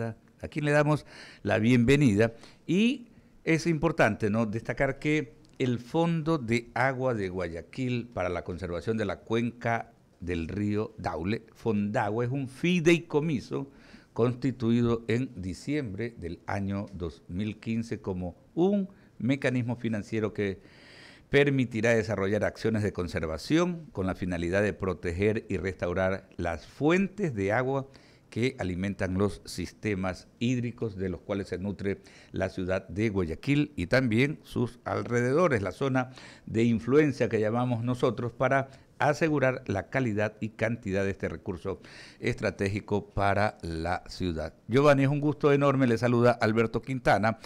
periodista, a quien le damos la bienvenida. Y es importante, ¿no?, destacar que el Fondo de Agua de Guayaquil para la conservación de la cuenca del río Daule, Fondagua, es un fideicomiso constituido en diciembre del año 2015 como un mecanismo financiero que permitirá desarrollar acciones de conservación con la finalidad de proteger y restaurar las fuentes de agua que alimentan los sistemas hídricos de los cuales se nutre la ciudad de Guayaquil y también sus alrededores, la zona de influencia que llamamos nosotros, para asegurar la calidad y cantidad de este recurso estratégico para la ciudad. Giovanni, es un gusto enorme, le saluda Alberto Quintana.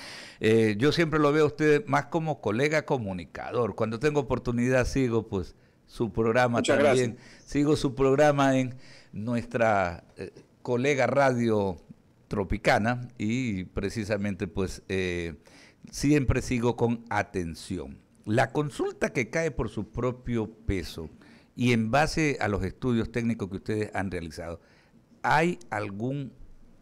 Yo siempre lo veo a usted más como colega comunicador. Cuando tengo oportunidad sigo pues su programa. Muchas también. Gracias. Sigo su programa en nuestra colega radio Tropicana y precisamente pues siempre sigo con atención. La consulta que cae por su propio peso y en base a los estudios técnicos que ustedes han realizado, ¿hay algún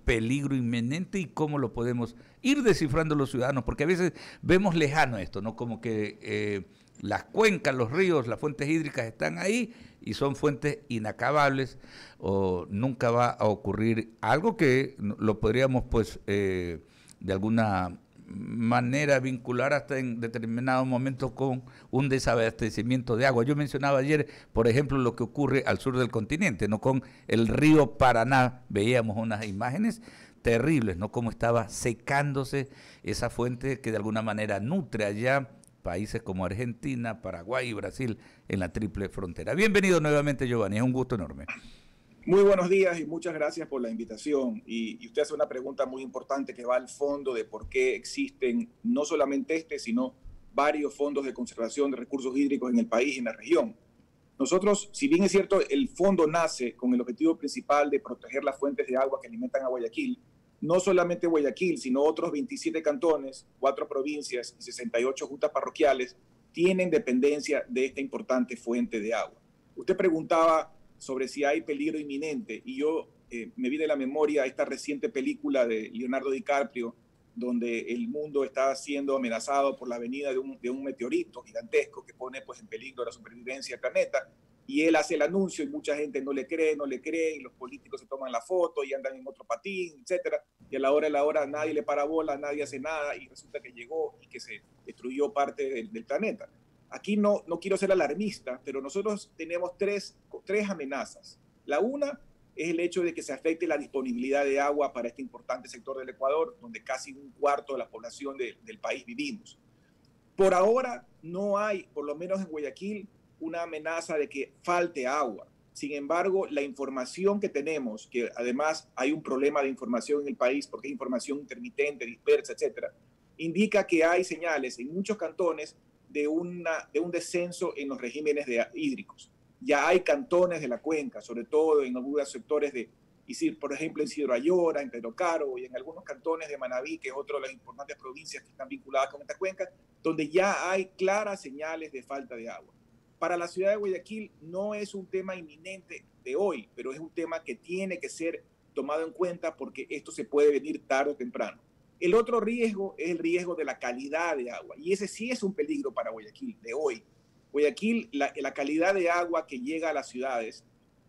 peligro inminente y cómo lo podemos ir descifrando los ciudadanos? Porque a veces vemos lejano esto, ¿no? Como que las cuencas, los ríos, las fuentes hídricas están ahí y son fuentes inacabables, o nunca va a ocurrir algo que lo podríamos pues de alguna manera vincular hasta en determinados momentos con un desabastecimiento de agua. Yo mencionaba ayer, por ejemplo, lo que ocurre al sur del continente, ¿no? Con el río Paraná, veíamos unas imágenes terribles, ¿no? Cómo estaba secándose esa fuente que de alguna manera nutre allá países como Argentina, Paraguay y Brasil en la triple frontera. Bienvenido nuevamente, Giovanni, es un gusto enorme. Muy buenos días y muchas gracias por la invitación. Y usted hace una pregunta muy importante que va al fondo de por qué existen no solamente sino varios fondos de conservación de recursos hídricos en el país y en la región. Nosotros, si bien es cierto, el fondo nace con el objetivo principal de proteger las fuentes de agua que alimentan a Guayaquil, no solamente Guayaquil, sino otros 27 cantones, 4 provincias y 68 juntas parroquiales tienen dependencia de esta importante fuente de agua. Usted preguntaba sobre si hay peligro inminente y yo me viene a la memoria esta reciente película de Leonardo DiCaprio, donde el mundo está siendo amenazado por la venida de un meteorito gigantesco que pone pues en peligro la supervivencia del planeta, y él hace el anuncio y mucha gente no le cree, y los políticos se toman la foto y andan en otro patín, etcétera, y a la hora nadie le para bola, nadie hace nada y resulta que llegó y que se destruyó parte del planeta. Aquí no quiero ser alarmista, pero nosotros tenemos tres amenazas. La una es el hecho de que se afecte la disponibilidad de agua para este importante sector del Ecuador, donde casi un cuarto de la población del país vivimos. Por ahora no hay, por lo menos en Guayaquil, una amenaza de que falte agua. Sin embargo, la información que tenemos, que además hay un problema de información en el país porque es información intermitente, dispersa, etcétera, indica que hay señales en muchos cantones de un descenso en los regímenes hídricos. Ya hay cantones de la cuenca, sobre todo en algunos sectores por ejemplo, en Isidro Ayora, en Pedro Caro y en algunos cantones de Manabí, que es otra de las importantes provincias que están vinculadas con esta cuenca, donde ya hay claras señales de falta de agua. Para la ciudad de Guayaquil no es un tema inminente de hoy, pero es un tema que tiene que ser tomado en cuenta porque esto se puede venir tarde o temprano. El otro riesgo es el riesgo de la calidad de agua, y ese sí es un peligro para Guayaquil de hoy. Guayaquil, la calidad de agua que llega a las ciudades,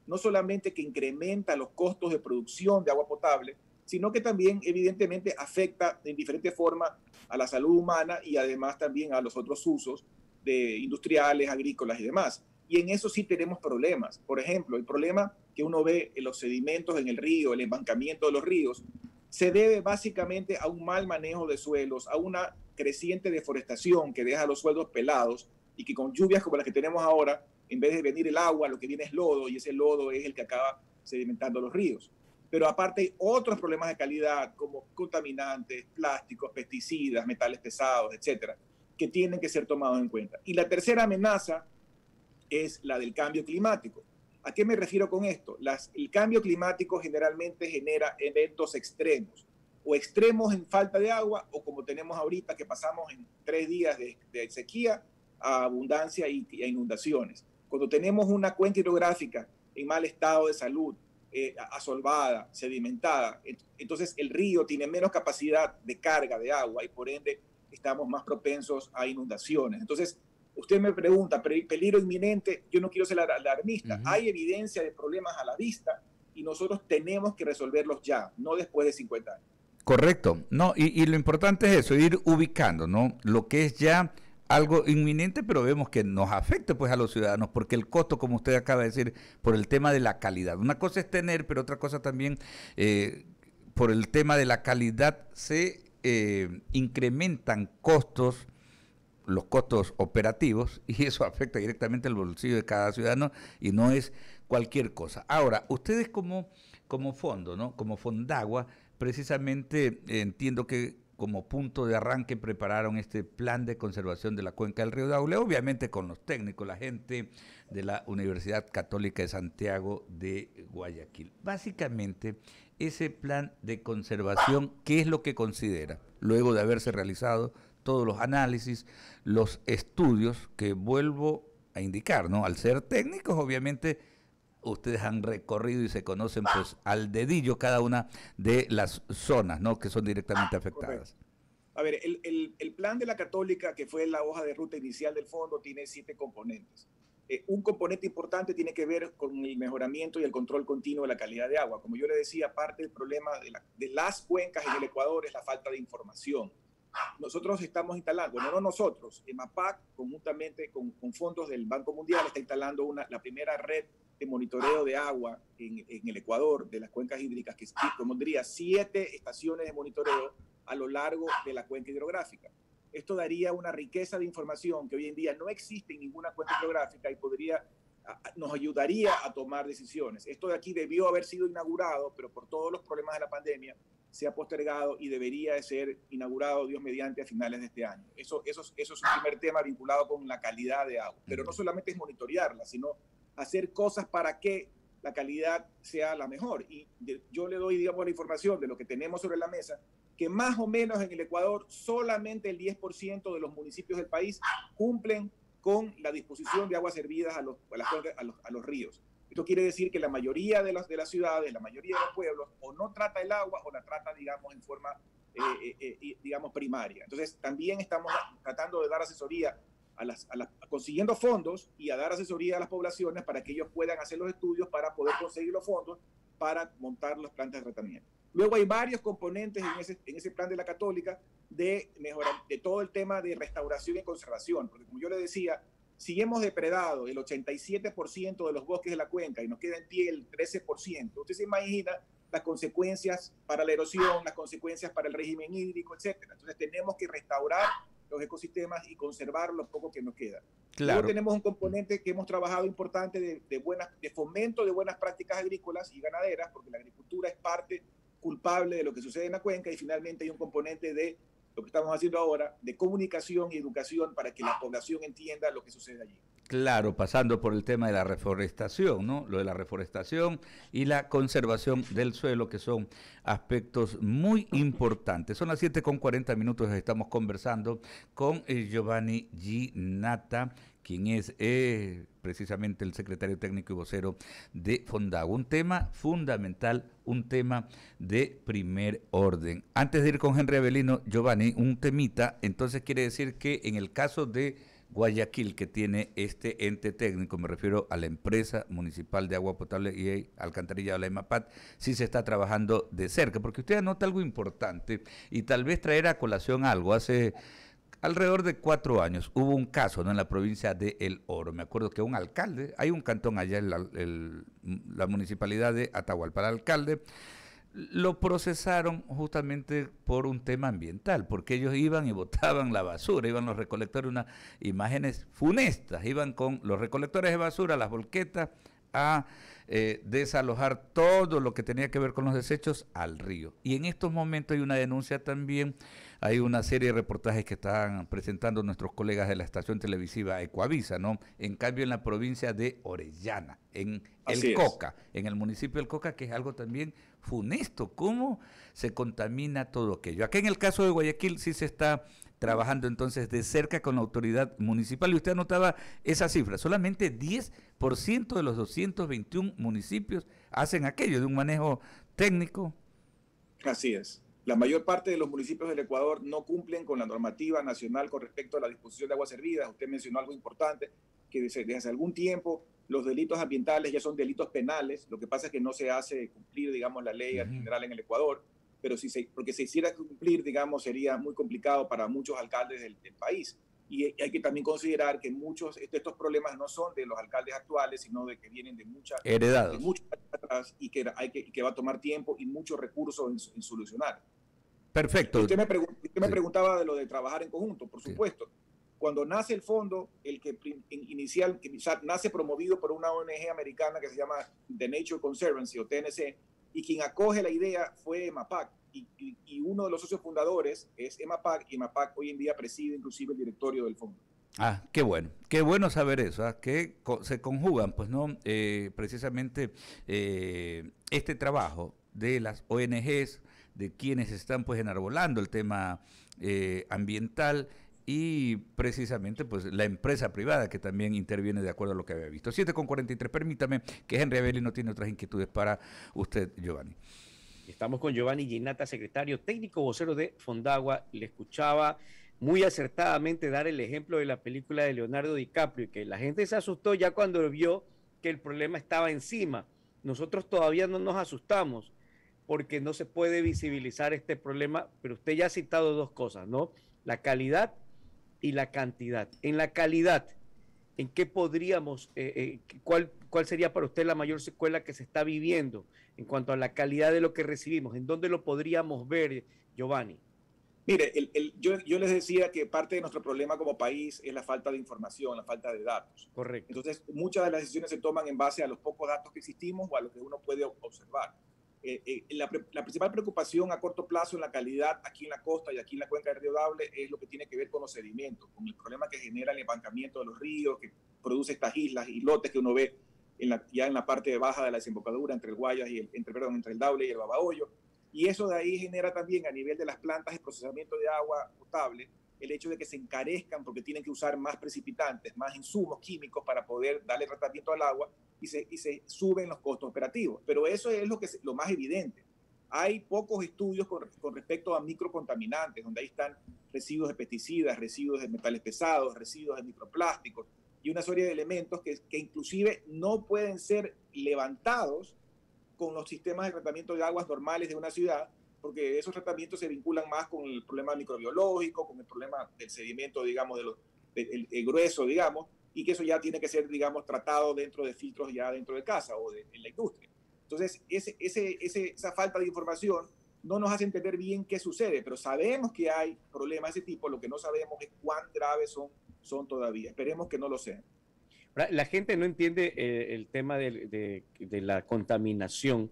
no solamente que incrementa los costos de producción de agua potable, sino que también evidentemente afecta en diferente forma a la salud humana y además también a los otros usos de industriales, agrícolas y demás. Y en eso sí tenemos problemas. Por ejemplo, el problema que uno ve en los sedimentos en el río, el embancamiento de los ríos, se debe básicamente a un mal manejo de suelos, a una creciente deforestación que deja los suelos pelados y que con lluvias como las que tenemos ahora, en vez de venir el agua, lo que viene es lodo, y ese lodo es el que acaba sedimentando los ríos. Pero aparte hay otros problemas de calidad como contaminantes, plásticos, pesticidas, metales pesados, etcétera, que tienen que ser tomados en cuenta. Y la tercera amenaza es la del cambio climático. ¿A qué me refiero con esto? El cambio climático generalmente genera eventos extremos, o extremos en falta de agua, o como tenemos ahorita que pasamos en 3 días de sequía a abundancia y a inundaciones. Cuando tenemos una cuenca hidrográfica en mal estado de salud, asolvada, sedimentada. Entonces el río tiene menos capacidad de carga de agua y por ende estamos más propensos a inundaciones. Entonces, usted me pregunta, peligro inminente, yo no quiero ser alarmista. Hay evidencia de problemas a la vista y nosotros tenemos que resolverlos ya, no después de 50 años. Correcto. No, y lo importante es eso, ir ubicando, ¿no? Lo que es ya algo inminente, pero vemos que nos afecta pues a los ciudadanos, porque el costo, como usted acaba de decir, por el tema de la calidad. Una cosa es tener, pero otra cosa también, por el tema de la calidad, se incrementan costos, los costos operativos, y eso afecta directamente el bolsillo de cada ciudadano y no es cualquier cosa. Ahora, ustedes como fondo, ¿no? Como Fondagua, precisamente entiendo que como punto de arranque prepararon este plan de conservación de la cuenca del río Daule, obviamente con los técnicos, la gente de la Universidad Católica de Santiago de Guayaquil. Básicamente, ese plan de conservación, ¿qué es lo que considera? Luego de haberse realizado todos los análisis, los estudios que vuelvo a indicar, ¿no? Al ser técnicos, obviamente, ustedes han recorrido y se conocen pues al dedillo cada una de las zonas, ¿no? Que son directamente afectadas. Correcto. A ver, el plan de la Católica, que fue la hoja de ruta inicial del fondo, tiene 7 componentes. Un componente importante tiene que ver con el mejoramiento y el control continuo de la calidad de agua. Como yo le decía, parte del problema de las cuencas en el Ecuador es la falta de información. Nosotros estamos instalando, bueno, no nosotros, EMAPAC, conjuntamente con fondos del Banco Mundial, está instalando la primera red de monitoreo de agua en el Ecuador, de las cuencas hídricas, que como diría, 7 estaciones de monitoreo a lo largo de la cuenca hidrográfica. Esto daría una riqueza de información que hoy en día no existe en ninguna cuenca hidrográfica y nos ayudaría a tomar decisiones. Esto de aquí debió haber sido inaugurado, pero por todos los problemas de la pandemia se ha postergado y debería de ser inaugurado, Dios mediante, a finales de este año. Eso es un primer tema vinculado con la calidad de agua. Pero no solamente es monitorearla, sino hacer cosas para que la calidad sea la mejor. Y yo le doy, digamos, la información de lo que tenemos sobre la mesa, que más o menos en el Ecuador solamente el 10% de los municipios del país cumplen con la disposición de aguas servidas a los ríos. Esto quiere decir que la mayoría de las ciudades, la mayoría de los pueblos, o no trata el agua o la trata, digamos, en forma, digamos, primaria. Entonces, también estamos tratando de dar asesoría consiguiendo fondos y a dar asesoría a las poblaciones para que ellos puedan hacer los estudios para poder conseguir los fondos para montar las plantas de tratamiento. Luego hay varios componentes en ese plan de la Católica de todo el tema de restauración y conservación, porque como yo le decía, si hemos depredado el 87% de los bosques de la cuenca y nos queda en pie el 13%, usted se imagina las consecuencias para la erosión, las consecuencias para el régimen hídrico, etc. Entonces tenemos que restaurar los ecosistemas y conservar lo poco que nos queda. Claro. Luego tenemos un componente que hemos trabajado importante de fomento de buenas prácticas agrícolas y ganaderas, porque la agricultura es parte culpable de lo que sucede en la cuenca, y finalmente hay un componente de lo que estamos haciendo ahora, de comunicación y educación para que la población entienda lo que sucede allí. Claro, pasando por el tema de la reforestación, ¿no? Lo de la reforestación y la conservación del suelo, que son aspectos muy importantes. Son las 7:40, estamos conversando con Giovanni Ginata, quien es precisamente el secretario técnico y vocero de Fondagua. Un tema fundamental, un tema de primer orden. Antes de ir con Henry Avelino, Giovanni, un temita, entonces quiere decir que en el caso de Guayaquil, que tiene este ente técnico, me refiero a la empresa municipal de agua potable y alcantarillado, la EMAPAT, sí se está trabajando de cerca, porque usted anota algo importante y tal vez traer a colación algo. Hace alrededor de 4 años hubo un caso, ¿no?, en la provincia de El Oro. Me acuerdo que un alcalde, hay un cantón allá en la municipalidad de Atahualpa, el alcalde lo procesaron justamente por un tema ambiental, porque ellos iban y botaban la basura, iban los recolectores, unas imágenes funestas, iban con los recolectores de basura, las volquetas, a desalojar todo lo que tenía que ver con los desechos al río. Y en estos momentos hay una denuncia también, hay una serie de reportajes que están presentando nuestros colegas de la estación televisiva Ecuavisa, ¿no? En cambio, en la provincia de Orellana, en El Coca, en el municipio del Coca, que es algo también funesto, cómo se contamina todo aquello. Acá en el caso de Guayaquil sí se está trabajando entonces de cerca con la autoridad municipal. Y usted anotaba esa cifra, solamente 10% de los 221 municipios hacen aquello de un manejo técnico. Así es. La mayor parte de los municipios del Ecuador no cumplen con la normativa nacional con respecto a la disposición de aguas servidas. Usted mencionó algo importante, que desde hace algún tiempo los delitos ambientales ya son delitos penales. Lo que pasa es que no se hace cumplir, digamos, la ley general en el Ecuador, pero porque se hiciera cumplir, digamos, sería muy complicado para muchos alcaldes del país. Y hay que también considerar que muchos de estos problemas no son de los alcaldes actuales, sino de que vienen de muchos años atrás y que va a tomar tiempo y muchos recursos en solucionar. Perfecto. Usted me preguntaba de lo de trabajar en conjunto, por supuesto. Cuando nace el fondo, el que nace promovido por una ONG americana que se llama The Nature Conservancy o TNC, y quien acoge la idea fue EMAPAC, y uno de los socios fundadores es EMAPAC, y EMAPAC hoy en día preside inclusive el directorio del fondo. Ah, qué bueno saber eso, que se conjugan, pues, ¿no? Precisamente este trabajo de las ONGs, de quienes están, pues, enarbolando el tema ambiental, y precisamente pues la empresa privada que también interviene de acuerdo a lo que había visto. 7:43, permítame que Henry Avelino tiene otras inquietudes para usted, Giovanni. Estamos con Giovanni Ginata, secretario técnico vocero de Fondagua. Le escuchaba muy acertadamente dar el ejemplo de la película de Leonardo DiCaprio, que la gente se asustó ya cuando vio que el problema estaba encima. Nosotros todavía no nos asustamos porque no se puede visibilizar este problema, pero usted ya ha citado dos cosas, ¿no? La calidad y la cantidad. En la calidad, ¿en qué podríamos, cuál sería para usted la mayor secuela que se está viviendo en cuanto a la calidad de lo que recibimos? ¿En dónde lo podríamos ver, Giovanni? Mire, yo les decía que parte de nuestro problema como país es la falta de información, la falta de datos. Correcto. Entonces, muchas de las decisiones se toman en base a los pocos datos que existimos o a lo que uno puede observar. La principal preocupación a corto plazo en la calidad aquí en la costa y aquí en la cuenca del río Daule es lo que tiene que ver con los sedimentos, con el problema que genera el empancamiento de los ríos, que produce estas islas, islotes que uno ve ya en la parte baja de la desembocadura entre el Guayas y entre el Daule y el Babahoyo. Y eso de ahí genera también a nivel de las plantas de procesamiento de agua potable el hecho de que se encarezcan porque tienen que usar más precipitantes, más insumos químicos para poder darle tratamiento al agua y se suben los costos operativos. Pero eso es lo más evidente. Hay pocos estudios con respecto a microcontaminantes, donde ahí están residuos de pesticidas, residuos de metales pesados, residuos de microplásticos y una serie de elementos que inclusive no pueden ser levantados con los sistemas de tratamiento de aguas normales de una ciudad, porque esos tratamientos se vinculan más con el problema microbiológico, con el problema del sedimento, digamos, el grueso, digamos, y que eso ya tiene que ser, digamos, tratado dentro de filtros ya dentro de casa o en la industria. Entonces, esa falta de información no nos hace entender bien qué sucede, pero sabemos que hay problemas de ese tipo, lo que no sabemos es cuán graves son todavía. Esperemos que no lo sean. La gente no entiende el tema de la contaminación,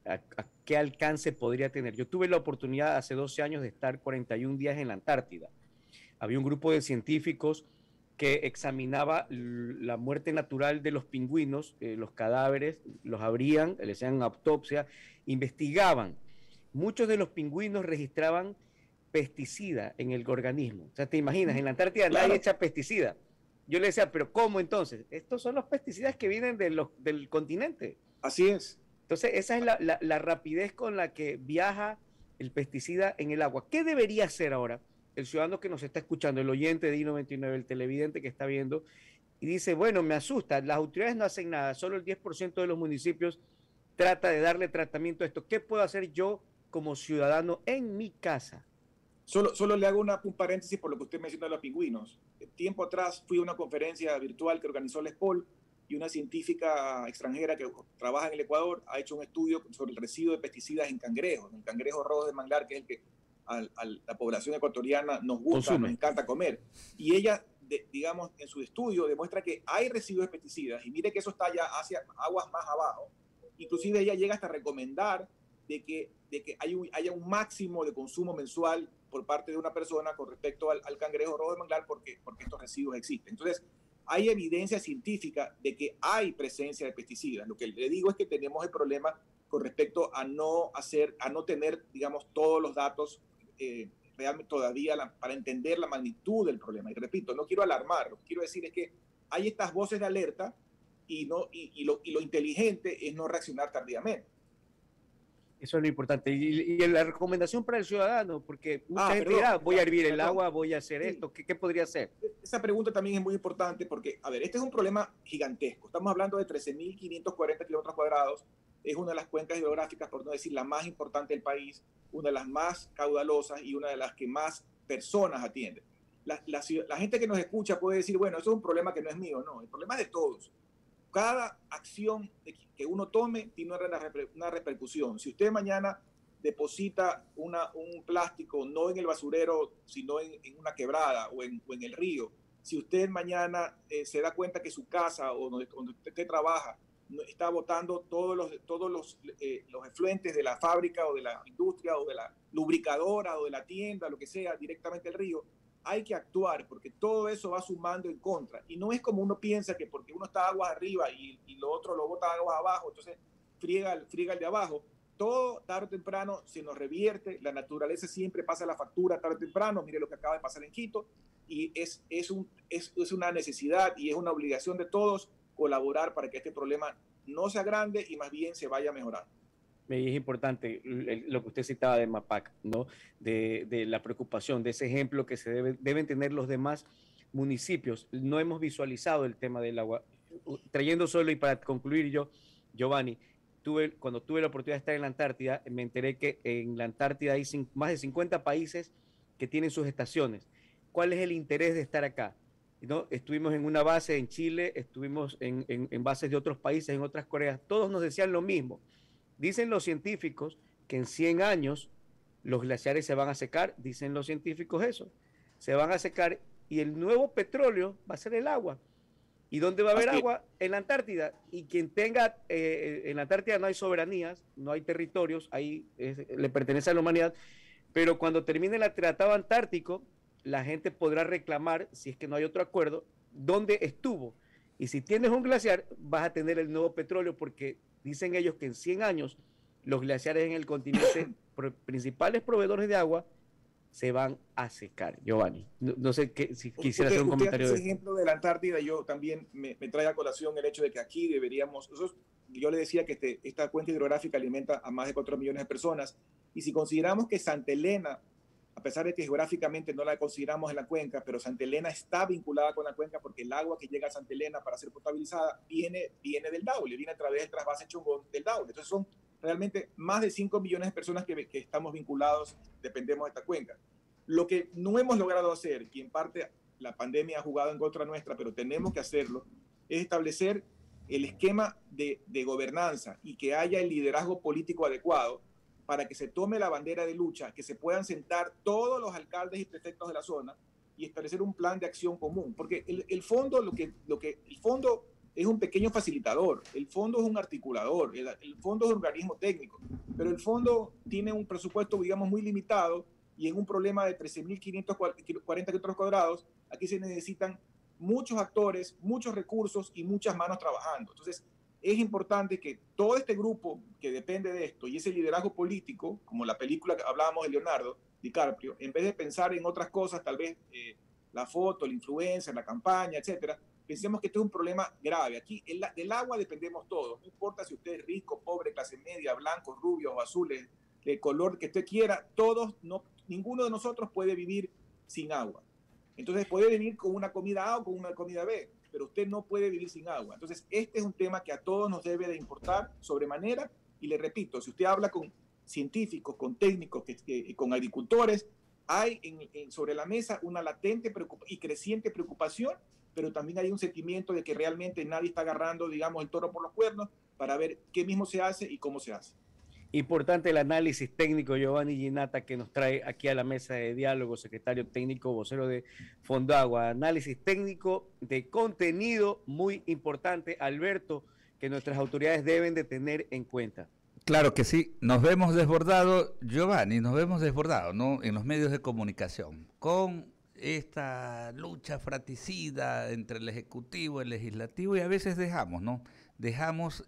a qué alcance podría tener. Yo tuve la oportunidad hace 12 años de estar 41 días en la Antártida. Había un grupo de científicos que examinaba la muerte natural de los pingüinos, los cadáveres, los abrían, les hacían autopsia, investigaban. Muchos de los pingüinos registraban pesticida en el organismo. O sea, te imaginas, en la Antártida nadie echa pesticida. Yo le decía, ¿pero cómo entonces? Estos son los pesticidas que vienen del continente. Así es. Entonces, esa es la rapidez con la que viaja el pesticida en el agua. ¿Qué debería hacer ahora el ciudadano que nos está escuchando, el oyente de I99, el televidente que está viendo, y dice, bueno, me asusta, las autoridades no hacen nada, solo el 10% de los municipios trata de darle tratamiento a esto? ¿Qué puedo hacer yo como ciudadano en mi casa? Solo le hago un paréntesis por lo que usted menciona de los pingüinos. Tiempo atrás fui a una conferencia virtual que organizó la SPOL y una científica extranjera que trabaja en el Ecuador ha hecho un estudio sobre el residuo de pesticidas en cangrejos, el cangrejo rojo de manglar, que es el que a la población ecuatoriana nos gusta, nos encanta comer. Y ella, digamos, en su estudio demuestra que hay residuos de pesticidas y mire que eso está ya hacia aguas más abajo. Inclusive ella llega hasta recomendar de que haya un máximo de consumo mensual por parte de una persona con respecto al cangrejo rojo de manglar porque estos residuos existen. Entonces, hay evidencia científica de que hay presencia de pesticidas. Lo que le digo es que tenemos el problema con respecto a no tener, digamos, todos los datos realmente todavía para entender la magnitud del problema. Y repito, no quiero alarmar, lo que quiero decir es que hay estas voces de alerta y lo inteligente es no reaccionar tardíamente. Eso es lo importante. Y la recomendación para el ciudadano, porque mucha gente dirá, voy a hervir el agua, voy a hacer esto, ¿qué podría hacer? Esa pregunta también es muy importante porque, a ver, este es un problema gigantesco. Estamos hablando de 13.540 kilómetros cuadrados. Es una de las cuencas hidrográficas, por no decir la más importante del país, una de las más caudalosas y una de las que más personas atiende. La gente que nos escucha puede decir, bueno, eso es un problema que no es mío. No, el problema es de todos. Cada acción que uno tome tiene una repercusión. Si usted mañana deposita un plástico no en el basurero, sino en una quebrada o en el río, si usted mañana se da cuenta que su casa o donde usted trabaja está botando todos los efluentes de la fábrica o de la industria o de la lubricadora o de la tienda, lo que sea, directamente al río, hay que actuar porque todo eso va sumando en contra. Y no es como uno piensa que porque uno está aguas arriba y lo otro lo bota aguas abajo, entonces friega el de abajo. Todo tarde o temprano se nos revierte, la naturaleza siempre pasa la factura tarde o temprano, mire lo que acaba de pasar en Quito, y es una necesidad y es una obligación de todos colaborar para que este problema no sea grande y más bien se vaya a mejorar. Y es importante lo que usted citaba de MAPAC, ¿no? De la preocupación, de ese ejemplo que deben tener los demás municipios. No hemos visualizado el tema del agua. Trayendo solo, y para concluir yo, Giovanni, cuando tuve la oportunidad de estar en la Antártida, me enteré que en la Antártida hay más de 50 países que tienen sus estaciones. ¿Cuál es el interés de estar acá? ¿No? Estuvimos en una base en Chile, estuvimos en bases de otros países, en otras Coreas. Todos nos decían lo mismo. Dicen los científicos que en 100 años los glaciares se van a secar, dicen los científicos eso, se van a secar y el nuevo petróleo va a ser el agua. ¿Y dónde va a haber agua? En la Antártida. Y quien tenga, en la Antártida no hay soberanías, no hay territorios, ahí le pertenece a la humanidad, pero cuando termine el Tratado Antártico, la gente podrá reclamar, si es que no hay otro acuerdo, dónde estuvo. Y si tienes un glaciar, vas a tener el nuevo petróleo porque dicen ellos que en 100 años los glaciares en el continente, principales proveedores de agua, se van a secar. Giovanni, no sé si quisiera hacer un comentario. Ese ejemplo de la Antártida, yo también me trae a colación el hecho de que aquí deberíamos, yo le decía que esta cuenca hidrográfica alimenta a más de 4 millones de personas, y si consideramos que Santa Elena, a pesar de que geográficamente no la consideramos en la cuenca, pero Santa Elena está vinculada con la cuenca porque el agua que llega a Santa Elena para ser potabilizada viene del Daule, viene a través del trasvase Chongón del Daule. Entonces son realmente más de 5 millones de personas que estamos vinculados, dependemos de esta cuenca. Lo que no hemos logrado hacer, y en parte la pandemia ha jugado en contra nuestra, pero tenemos que hacerlo, es establecer el esquema de gobernanza y que haya el liderazgo político adecuado para que se tome la bandera de lucha, que se puedan sentar todos los alcaldes y prefectos de la zona y establecer un plan de acción común. Porque el fondo, el fondo es un pequeño facilitador, el fondo es un articulador, el fondo es un organismo técnico, pero el fondo tiene un presupuesto, digamos, muy limitado y en un problema de 13.540 kilómetros cuadrados, aquí se necesitan muchos actores, muchos recursos y muchas manos trabajando. Entonces, es importante que todo este grupo que depende de esto y ese liderazgo político, como la película que hablábamos de Leonardo DiCaprio, en vez de pensar en otras cosas, tal vez la foto, la influencia, la campaña, etcétera, pensemos que esto es un problema grave. Aquí del agua dependemos todos, no importa si usted es rico, pobre, clase media, blanco, rubio o azules, el color que usted quiera, ninguno de nosotros puede vivir sin agua. Entonces puede vivir con una comida A o con una comida B, pero usted no puede vivir sin agua. Entonces, este es un tema que a todos nos debe de importar sobremanera, y le repito, si usted habla con científicos, con técnicos, con agricultores, hay sobre la mesa una latente y creciente preocupación, pero también hay un sentimiento de que realmente nadie está agarrando, digamos, el toro por los cuernos para ver qué mismo se hace y cómo se hace. Importante el análisis técnico, Giovanni Ginata, que nos trae aquí a la mesa de diálogo, secretario técnico, vocero de Fondagua. Análisis técnico de contenido muy importante, Alberto, que nuestras autoridades deben de tener en cuenta. Claro que sí, nos vemos desbordados, Giovanni, nos vemos desbordados, ¿no? En los medios de comunicación, con esta lucha fratricida entre el Ejecutivo, el Legislativo, y a veces dejamos, ¿no? Dejamos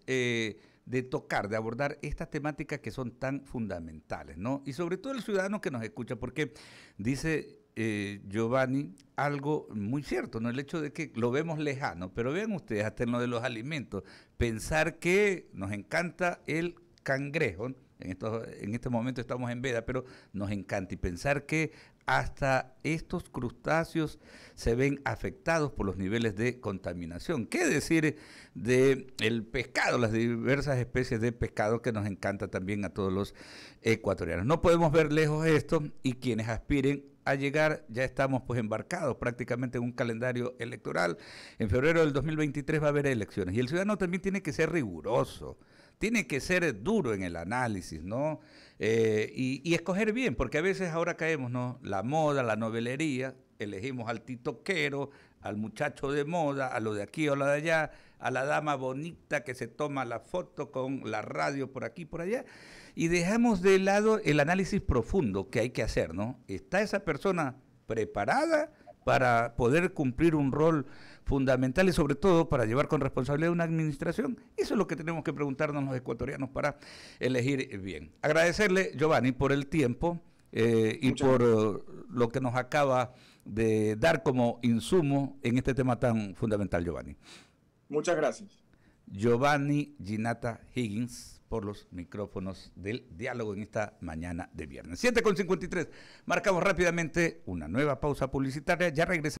de tocar, de abordar estas temáticas que son tan fundamentales, ¿no? Y sobre todo el ciudadano que nos escucha, porque dice Giovanni algo muy cierto, ¿no? El hecho de que lo vemos lejano, pero vean ustedes, hasta en lo de los alimentos, pensar que nos encanta el cangrejo, en este momento estamos en veda, pero nos encanta, y pensar que hasta estos crustáceos se ven afectados por los niveles de contaminación. ¿Qué decir del pescado, las diversas especies de pescado que nos encanta también a todos los ecuatorianos? No podemos ver lejos esto, y quienes aspiren a llegar, ya estamos pues embarcados prácticamente en un calendario electoral. En febrero del 2023 va a haber elecciones, y el ciudadano también tiene que ser riguroso, tiene que ser duro en el análisis, ¿no? Y escoger bien, porque a veces ahora caemos, ¿no? La moda, la novelería, elegimos al titoquero, al muchacho de moda, a lo de aquí o lo de allá, a la dama bonita que se toma la foto con la radio por aquí por allá, y dejamos de lado el análisis profundo que hay que hacer, ¿no? ¿Está esa persona preparada para poder cumplir un rol fundamental y sobre todo para llevar con responsabilidad una administración? Eso es lo que tenemos que preguntarnos los ecuatorianos para elegir bien. Agradecerle, Giovanni, por el tiempo y por lo que nos acaba de dar como insumo en este tema tan fundamental, Giovanni. Muchas gracias. Giovanni Ginata Higgins, por los micrófonos del diálogo en esta mañana de viernes. 7:53. Marcamos rápidamente una nueva pausa publicitaria. Ya regresamos.